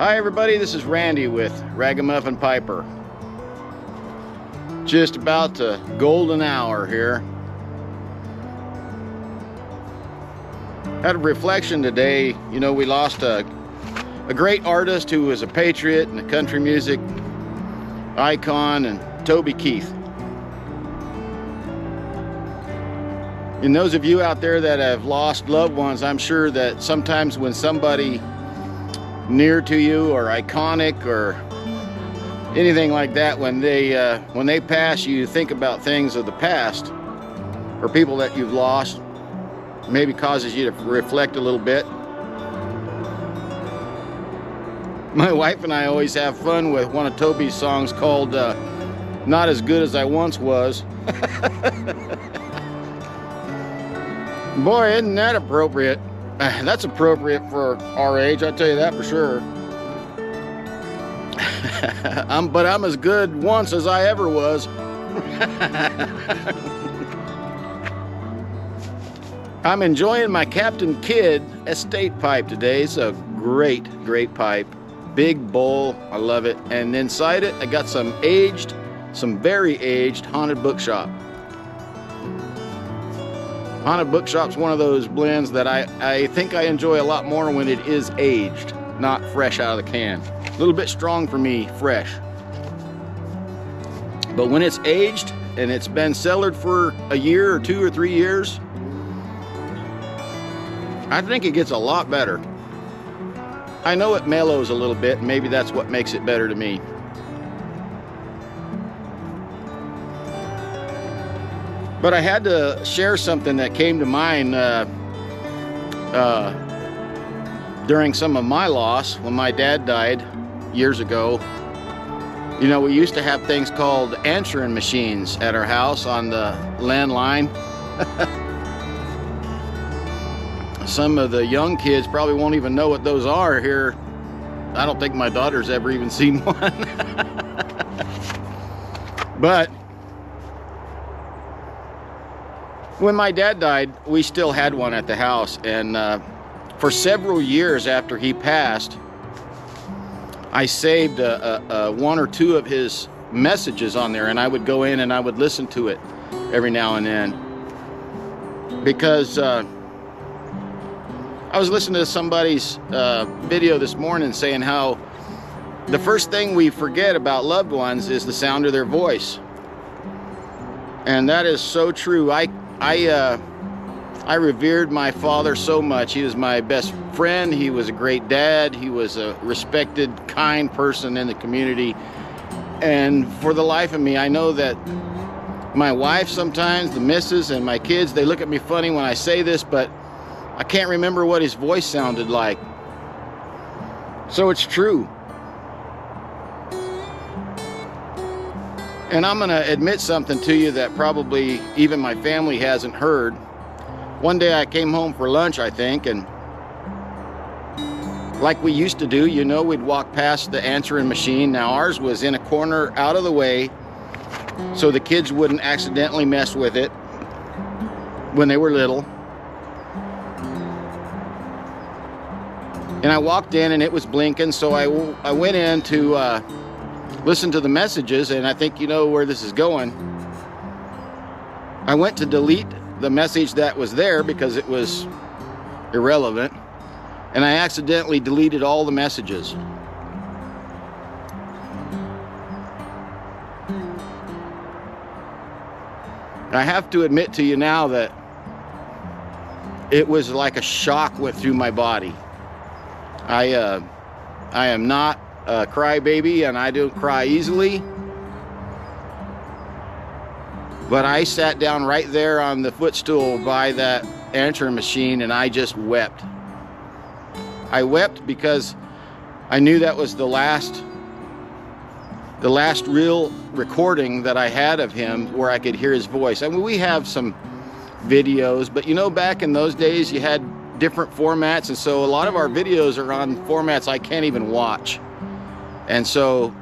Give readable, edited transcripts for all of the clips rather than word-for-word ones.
Hi everybody, this is Randy with Ragamuffin-Piper. Just about the golden hour here. Had a reflection today. You know, we lost a great artist who was a patriot and a country music icon, and Toby Keith. And those of you out there that have lost loved ones, I'm sure that sometimes when somebody near to you or iconic or anything like that, when they pass, you think about things of the past or people that you've lost. Maybe causes you to reflect a little bit. My wife and I always have fun with one of Toby's songs called Not As Good As I Once Was. Boy, isn't that appropriate? That's appropriate for our age, I'll tell you that for sure. But I'm as good once as I ever was. I'm enjoying my Captain Kidd estate pipe today. It's a great pipe. Big bowl, I love it. And inside it, I got some very aged Haunted Bookshop. Haunted Bookshop's one of those blends that I think I enjoy a lot more when it is aged, not fresh out of the can. A little bit strong for me, fresh. But when it's aged and it's been cellared for a year or 2 or 3 years, I think it gets a lot better. I know it mellows a little bit, and maybe that's what makes it better to me. But I had to share something that came to mind during some of my loss when my dad died years ago. You know, we used to have things called answering machines at our house on the landline. Some of the young kids probably won't even know what those are here. I don't think my daughter's ever even seen one. But when my dad died, we still had one at the house, and for several years after he passed, I saved 1 or 2 of his messages on there, and I would go in and I would listen to it every now and then, because I was listening to somebody's video this morning saying how the first thing we forget about loved ones is the sound of their voice. And that is so true. I revered my father so much. He was my best friend. He was a great dad. He was a respected, kind person in the community. And for the life of me, I know that my wife sometimes, the missus, and my kids, they look at me funny when I say this, but I can't remember what his voice sounded like. So it's true. And I'm gonna admit something to you that probably even my family hasn't heard. One day I came home for lunch, I think, and like we used to do, you know, we'd walk past the answering machine. Now ours was in a corner out of the way so the kids wouldn't accidentally mess with it when they were little. And I walked in and it was blinking, so I went in to listen to the messages, and I think you know where this is going. I went to delete the message that was there because it was irrelevant, and I accidentally deleted all the messages. I have to admit to you now that it was like a shock went through my body. I am not a crybaby, and I don't cry easily. But I sat down right there on the footstool by that answering machine, and I just wept. I wept because I knew that was the last real recording that I had of him where I could hear his voice. I mean, we have some videos, but you know, back in those days you had different formats, and so a lot of our videos are on formats I can't even watch. And so,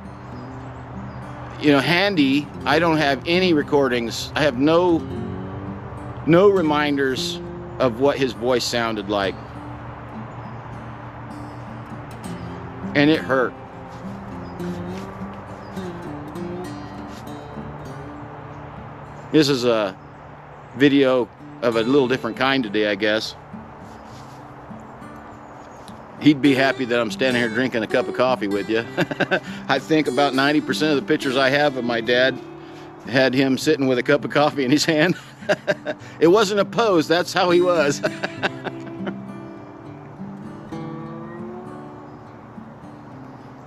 you know, handy, I don't have any recordings. I have no reminders of what his voice sounded like. and it hurt. This is a video of a little different kind today, I guess. He'd be happy that I'm standing here drinking a cup of coffee with you. I think about 90% of the pictures I have of my dad had him sitting with a cup of coffee in his hand. It wasn't a pose, that's how he was.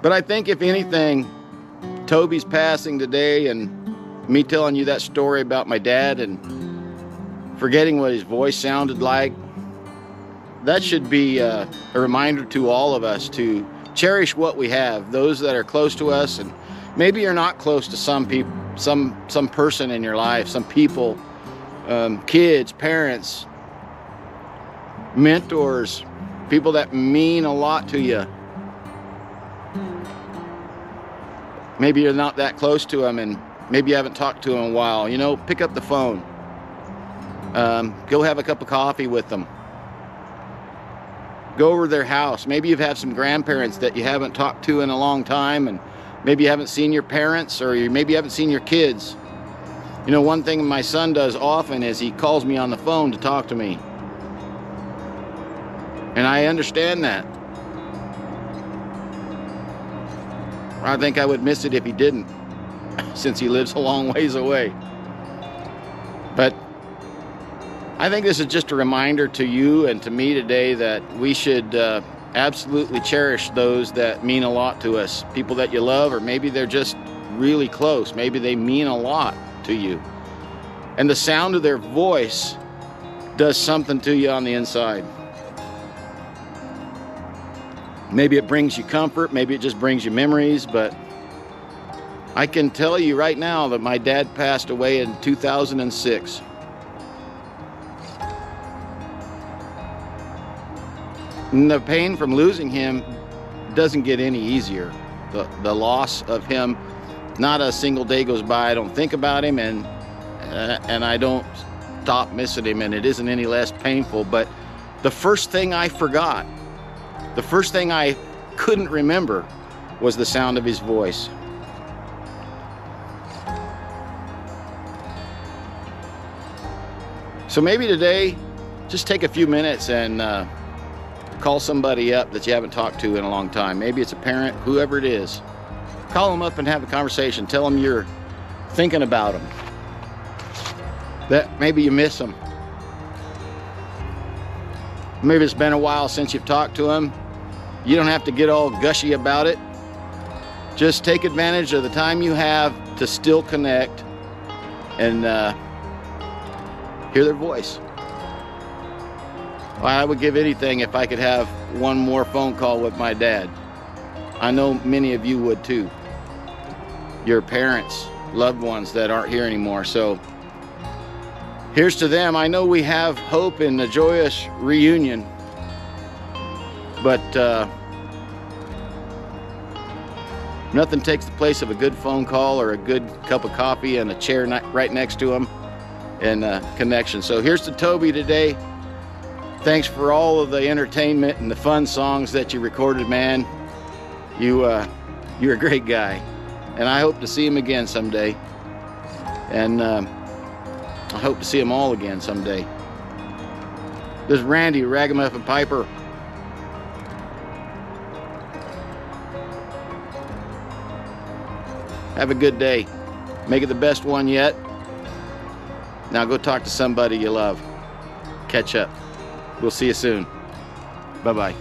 But I think if anything, Toby's passing today and me telling you that story about my dad and forgetting what his voice sounded like, that should be a reminder to all of us to cherish what we have, those that are close to us. And maybe you're not close to some people, some person in your life, some people, kids, parents, mentors, people that mean a lot to you. Maybe you're not that close to them, and maybe you haven't talked to them in a while. You know, pick up the phone. Go have a cup of coffee with them. Go over to their house. Maybe you've had some grandparents that you haven't talked to in a long time, and maybe you haven't seen your parents, or maybe you haven't seen your kids. You know, one thing my son does often is he calls me on the phone to talk to me. And I understand that. I think I would miss it if he didn't, since he lives a long ways away. But I think this is just a reminder to you and to me today that we should absolutely cherish those that mean a lot to us. People that you love, or maybe they're just really close. Maybe they mean a lot to you. And the sound of their voice does something to you on the inside. Maybe it brings you comfort, maybe it just brings you memories, but I can tell you right now that my dad passed away in 2006. And the pain from losing him doesn't get any easier. The loss of him, not a single day goes by I don't think about him, and I don't stop missing him, and it isn't any less painful. But the first thing I forgot, the first thing I couldn't remember, was the sound of his voice. So maybe today, just take a few minutes and call somebody up that you haven't talked to in a long time. Maybe it's a parent, whoever it is. Call them up and have a conversation. Tell them you're thinking about them, that maybe you miss them. Maybe it's been a while since you've talked to them. You don't have to get all gushy about it. Just take advantage of the time you have to still connect and hear their voice. Well, I would give anything if I could have one more phone call with my dad. I know many of you would too. Your parents, loved ones that aren't here anymore. So here's to them. I know we have hope in a joyous reunion, but nothing takes the place of a good phone call or a good cup of coffee and a chair right next to them and connection. So here's to Toby today. Thanks for all of the entertainment and the fun songs that you recorded, man. You're a great guy, and I hope to see him again someday. And I hope to see them all again someday. This is Randy, Ragamuffin Piper. Have a good day. Make it the best one yet. Now go talk to somebody you love. Catch up. We'll see you soon. Bye-bye.